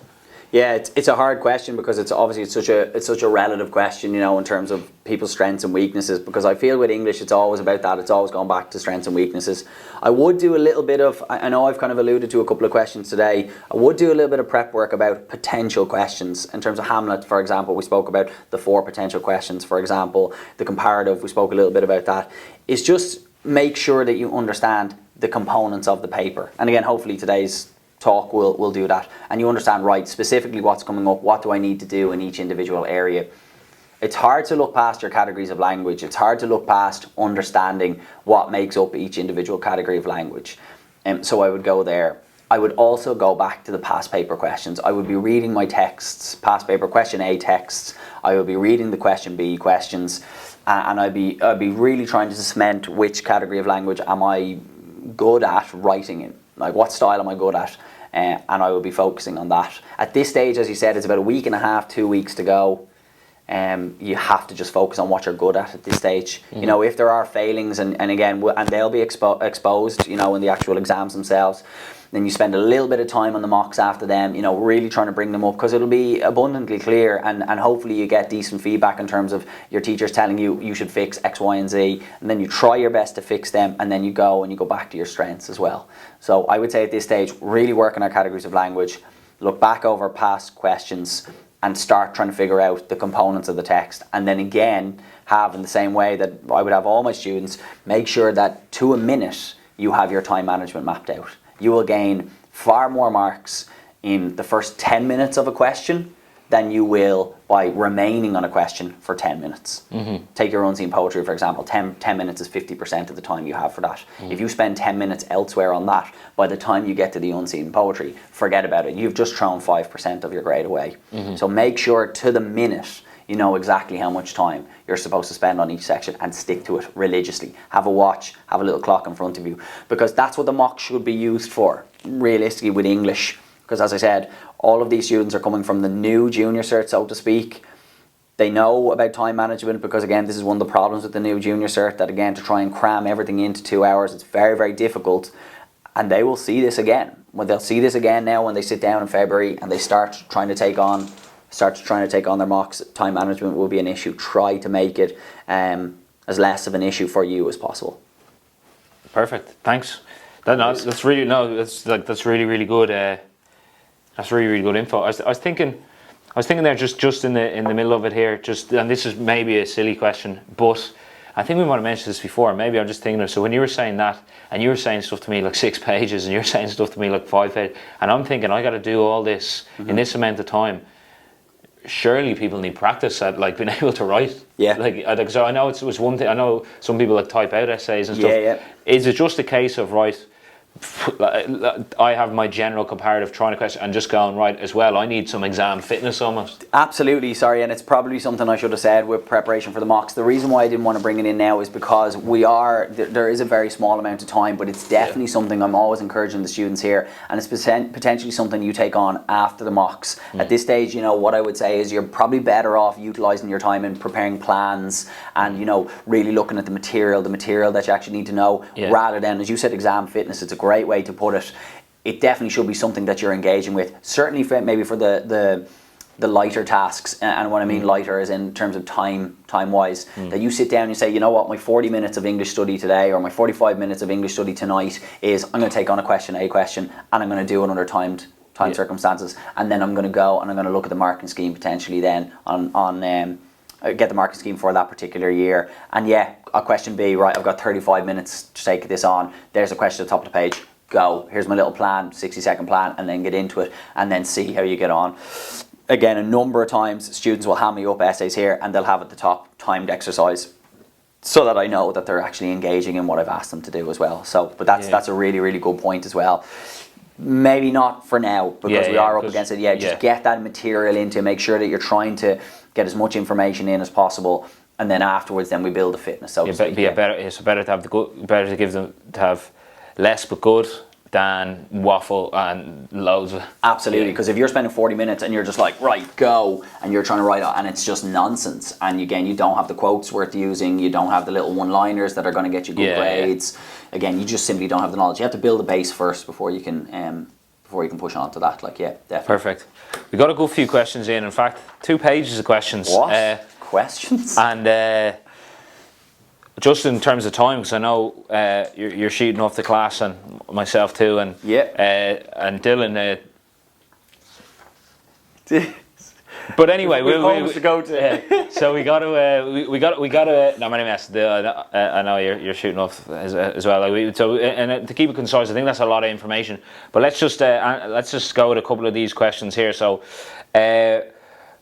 Yeah, it's a hard question because it's such a relative question, you know, in terms of people's strengths and weaknesses. Because I feel with English, it's always about that. It's always going back to strengths and weaknesses. I would do a little bit of, I know I've kind of alluded to a couple of questions today. I would do a little bit of prep work about potential questions. In terms of Hamlet, for example, we spoke about the 4 potential questions. For example, the comparative, we spoke a little bit about that. It's just make sure that you understand the components of the paper. And again, hopefully today's talk will do that, and you understand right specifically what's coming up, what do I need to do in each individual area. It's hard to look past your categories of language. It's hard to look past understanding what makes up each individual category of language. So I would go there. I would also go back to the past paper questions. I would be reading my texts, past paper question A texts. I would be reading the question B questions, and I'd be really trying to cement which category of language am I good at writing in. Like, what style am I good at? And I will be focusing on that. At this stage, as you said, it's about a week and a half, 2 weeks to go. You have to just focus on what you're good at this stage. You know, if there are failings, and again, and they'll be exposed, you know, in the actual exams themselves, then you spend a little bit of time on the mocks after them, you know, really trying to bring them up, because it'll be abundantly clear, and hopefully you get decent feedback in terms of your teachers telling you you should fix X, Y, and Z, and then you try your best to fix them, and then you go back to your strengths as well. So I would say at this stage, really work on our categories of language, look back over past questions, and start trying to figure out the components of the text. And then again, have, in the same way that I would have all my students, make sure that to a minute you have your time management mapped out. You will gain far more marks in the first 10 minutes of a question than you will by remaining on a question for 10 minutes. Take your unseen poetry, for example. 10 minutes is 50% of the time you have for that. If you spend 10 minutes elsewhere on that, by the time you get to the unseen poetry, forget about it. You've just thrown 5% of your grade away. So make sure to the minute you know exactly how much time you're supposed to spend on each section, and stick to it religiously. Have a watch, have a little clock in front of you, because that's what the mock should be used for, realistically, with English. Because as I said, all of these students are coming from the new junior cert, so to speak. They know about time management, because again, this is one of the problems with the new junior cert, that again, to try and cram everything into 2 hours, it's very, very difficult. And they will see this again. Well, they'll see this again now when they sit down in February and they start trying to take on their mocks. Time management will be an issue. Try to make it as less of an issue for you as possible. Perfect. Thanks. That's really really good. That's really, really good info. I was thinking there just in the middle of it here. And this is maybe a silly question, but I think we might have mentioned this before. Maybe I'm just thinking of. So when you were saying that, and you were saying stuff to me like 6 pages, and you're saying stuff to me like 5 pages, and I'm thinking I got to do all this in this amount of time. Surely people need practice at like being able to write. Yeah. Like so I know it was one thing. I know some people like type out essays and stuff. Yeah. Is it just a case of right? I have my general comparative trying to question and just going right as well. I need some exam fitness almost. Absolutely, sorry, and it's probably something I should have said with preparation for the mocks. The reason why I didn't want to bring it in now is because there is a very small amount of time, but it's definitely something I'm always encouraging the students here, and it's potentially something you take on after the mocks. At this stage, you know, what I would say is you're probably better off utilising your time in preparing plans and, you know, really looking at the material that you actually need to know, rather than, as you said, exam fitness. It's a great way to put it. It definitely should be something that you're engaging with. Certainly maybe for the lighter tasks, and what I mean lighter is in terms of time wise, that you sit down and you say, you know what, my 40 minutes of English study today, or my 45 minutes of English study tonight is, I'm going to take on a question, and I'm going to do it under timed circumstances, and then I'm going to go and I'm going to look at the marking scheme potentially then on get the marking scheme for that particular year. And a question B, right, I've got 35 minutes to take this on. There's a question at the top of the page. Go. Here's my little plan, 60-second plan, and then get into it, and then see how you get on. Again, a number of times students will hand me up essays here, and they'll have at the top timed exercise, so that I know that they're actually engaging in what I've asked them to do as well. So, but that's a really, really good point as well. Maybe not for now, because we are up against it. Just get that material into, make sure that you're trying to get as much information in as possible, and then afterwards, then we build the fitness. So it's better to have less but good than waffle and loads of. Absolutely, because if you're spending 40 minutes and you're just like, right, go, and you're trying to write it, and it's just nonsense, and again, you don't have the quotes worth using, you don't have the little one-liners that are going to get you good grades. Again, you just simply don't have the knowledge. You have to build a base first before you can before you can push on to that. Like, yeah, definitely. Perfect. We got a good few questions in. In fact, 2 pages of questions. What? Questions? And just in terms of time, because I know you're sheeting off the class, and myself too, and and Dylan. But anyway, we'll to go to. So we got to. No, my name is. I know you're shooting off as well. Like to keep it concise, I think that's a lot of information. But let's just go with a couple of these questions here. So,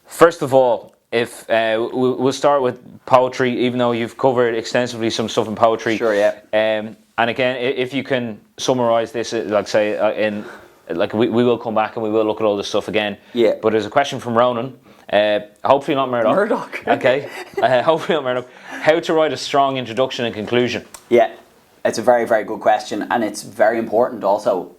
first of all, if we'll start with poetry, even though you've covered extensively some stuff in poetry. Sure. Yeah. And again, if you can summarise this, like say in. Like we will come back and we will look at all this stuff again. Yeah. But there's a question from Ronan. Hopefully not Murdoch. Murdoch. Okay. Hopefully not Murdoch. How to write a strong introduction and conclusion? Yeah, it's a very, very good question, and it's very important also.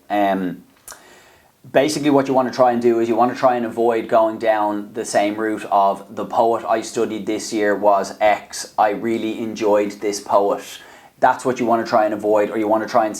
Basically, what you want to try and do is you want to try and avoid going down the same route of the poet I studied this year was X. I really enjoyed this poet. That's what you want to try and avoid, or you want to try and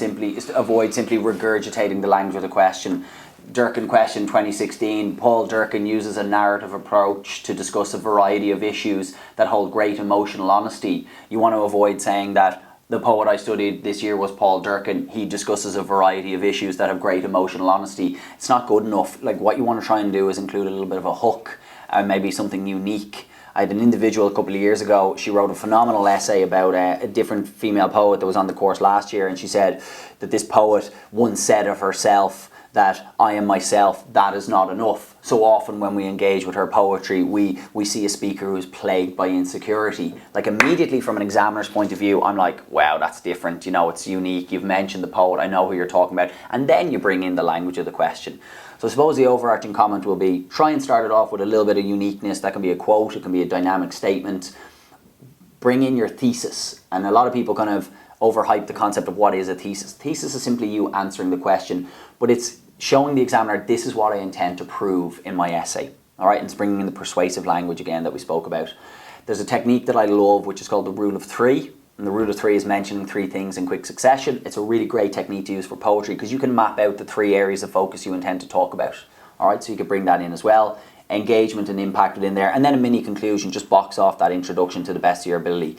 avoid simply regurgitating the language of the question. Durkin question 2016, Paul Durkin uses a narrative approach to discuss a variety of issues that hold great emotional honesty. You want to avoid saying that the poet I studied this year was Paul Durkin. He discusses a variety of issues that have great emotional honesty. It's not good enough. Like, what you want to try and do is include a little bit of a hook and maybe something unique. I had an individual a couple of years ago. She wrote a phenomenal essay about a different female poet that was on the course last year, and she said that this poet once said of herself that I am myself, that is not enough. So often when we engage with her poetry, we see a speaker who's plagued by insecurity. Like, immediately from an examiner's point of view, I'm like, wow, that's different, you know, it's unique, you've mentioned the poet, I know who you're talking about, and then you bring in the language of the question. So I suppose the overarching comment will be, try and start it off with a little bit of uniqueness. That can be a quote, it can be a dynamic statement. Bring in your thesis. And a lot of people kind of overhype the concept of what is a thesis. Thesis is simply you answering the question, but it's showing the examiner, this is what I intend to prove in my essay. All right, and it's bringing in the persuasive language again that we spoke about. There's a technique that I love, which is called the rule of 3. And the rule of 3 is mentioning 3 things in quick succession. It's a really great technique to use for poetry because you can map out the 3 areas of focus you intend to talk about. All right, so you could bring that in as well. Engagement and impact within there. And then a mini conclusion, just box off that introduction to the best of your ability.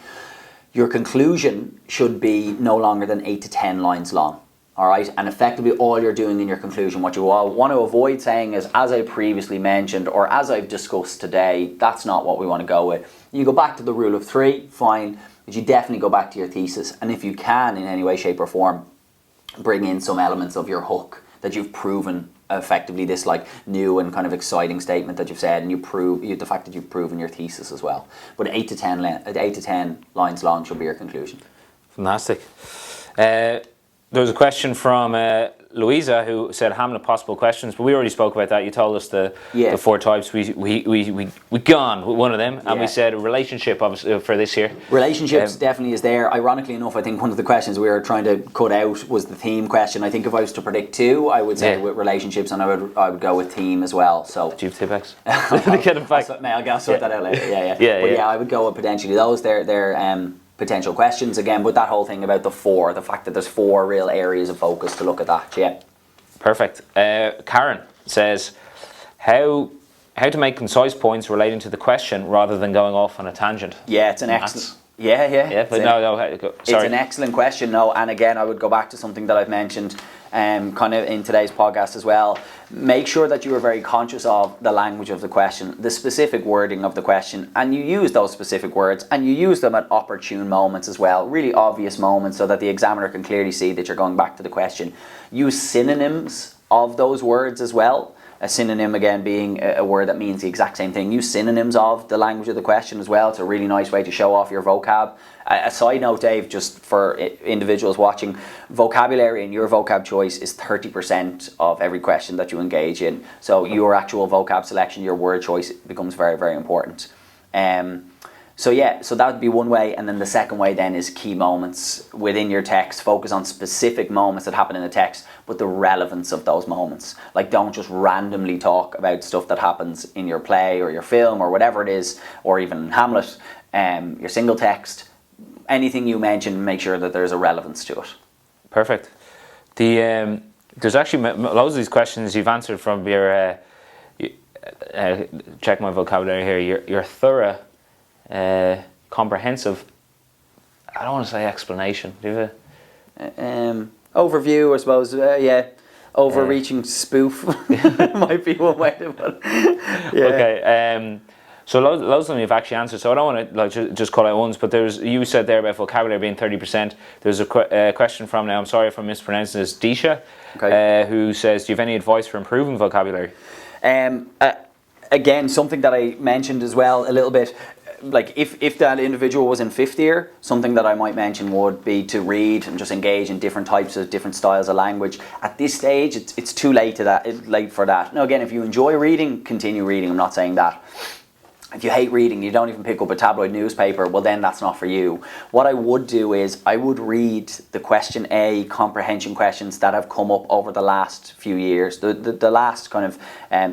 Your conclusion should be no longer than 8 to 10 lines long. All right, and effectively all you're doing in your conclusion, what you want to avoid saying is, as I previously mentioned, or as I've discussed today. That's not what we want to go with. You go back to the rule of 3, fine, but you definitely go back to your thesis. And if you can, in any way, shape or form, bring in some elements of your hook that you've proven effectively, this like new and kind of exciting statement that you've said, and the fact that you've proven your thesis as well. But 8 to 10 lines long should be your conclusion. Fantastic. There was a question from Louisa who said how many possible questions, but we already spoke about that. You told us the 4 types. We gone with one of them, and we said a relationship, obviously, for this year. Relationships definitely is there. Ironically enough, I think one of the questions we were trying to cut out was the theme question. I think if I was to predict 2, I would say with relationships, and I would go with theme as well. So do you have Tipex? I'll sort that out later. But I would go with potentially those. They're potential questions again, but that whole thing about the fact that there's 4 real areas of focus to look at that. Perfect. Karen says how to make concise points relating to the question rather than going off on a tangent. It's an excellent it's an excellent question. And again, I would go back to something that I've mentioned kind of in today's podcast as well. Make sure that you are very conscious of the language of the question, the specific wording of the question, and you use those specific words, and you use them at opportune moments as well, really obvious moments, so that the examiner can clearly see that you're going back to the question. Use synonyms of those words as well. A synonym, again, being a word that means the exact same thing. Use synonyms of the language of the question as well. It's a really nice way to show off your vocab. A side note, Dave, just for individuals watching, vocabulary and your vocab choice is 30% of every question that you engage in. So your actual vocab selection, your word choice becomes very, very important. So that would be one way, and then the second way then is key moments within your text. Focus on specific moments that happen in the text, but the relevance of those moments. Like, don't just randomly talk about stuff that happens in your play or your film or whatever it is, or even in Hamlet, your single text. Anything you mention, make sure that there's a relevance to it. Perfect. The there's actually loads of these questions you've answered from your. Check my vocabulary here. Your thorough, comprehensive. I don't want to say explanation. Do you have a overview, I suppose. Overreaching spoof might be one way to put it. Yeah. Okay. So loads of them you've actually answered. So I don't want to just call out ones, but you said there about vocabulary being 30%. There's a question from, now I'm sorry if I'm mispronouncing this, Disha, who says, do you have any advice for improving vocabulary? Again, something that I mentioned as well a little bit. Like if that individual was in fifth year, something that I might mention would be to read and just engage in different types of different styles of language. At this stage, it's too late for that. Now again, if you enjoy reading, continue reading. I'm not saying that. If you hate reading, you don't even pick up a tabloid newspaper, well then that's not for you. What I would do is I would read the question A comprehension questions that have come up over the last few years, the last kind of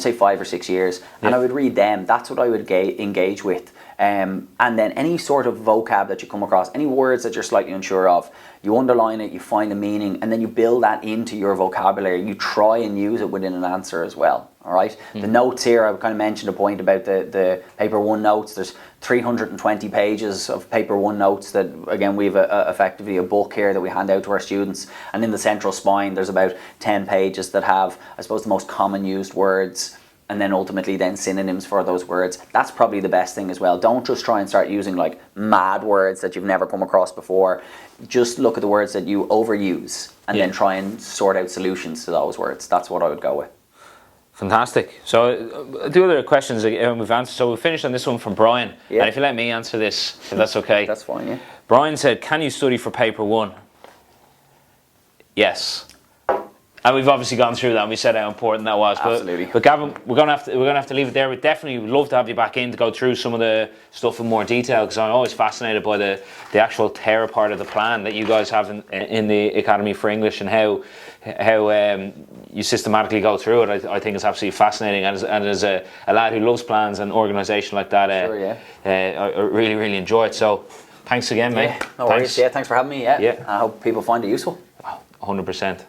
say 5 or 6 years, and I would read them. That's what I would engage with. And then any sort of vocab that you come across, any words that you're slightly unsure of, you underline it, you find the meaning, and then you build that into your vocabulary. You try and use it within an answer as well. All right. The notes here, I kind of mentioned a point about the paper 1 notes. There's 320 pages of paper 1 notes that, again, we've effectively a book here that we hand out to our students. And in the central spine, there's about 10 pages that have, I suppose, the most common used words, and then ultimately then synonyms for those words. That's probably the best thing as well. Don't just try and start using like mad words that you've never come across before. Just look at the words that you overuse and then try and sort out solutions to those words. That's what I would go with. Fantastic. So the other questions we've answered. So we'll finish on this one from Brian. Yeah. And if you let me answer this, if that's okay. That's fine, yeah. Brian said, can you study for paper 1? Yes. And we've obviously gone through that and we said how important that was. Absolutely. But Gavin, we're gonna have to leave it there. We definitely would love to have you back in to go through some of the stuff in more detail, because I'm always fascinated by the actual terror part of the plan that you guys have in the Academy for English, and how you systematically go through it. I think it's absolutely fascinating, and as a lad who loves plans and organisation like that, I really, really enjoy it. So thanks again, mate. No worries. Yeah, thanks for having me. Yeah. I hope people find it useful. 100%.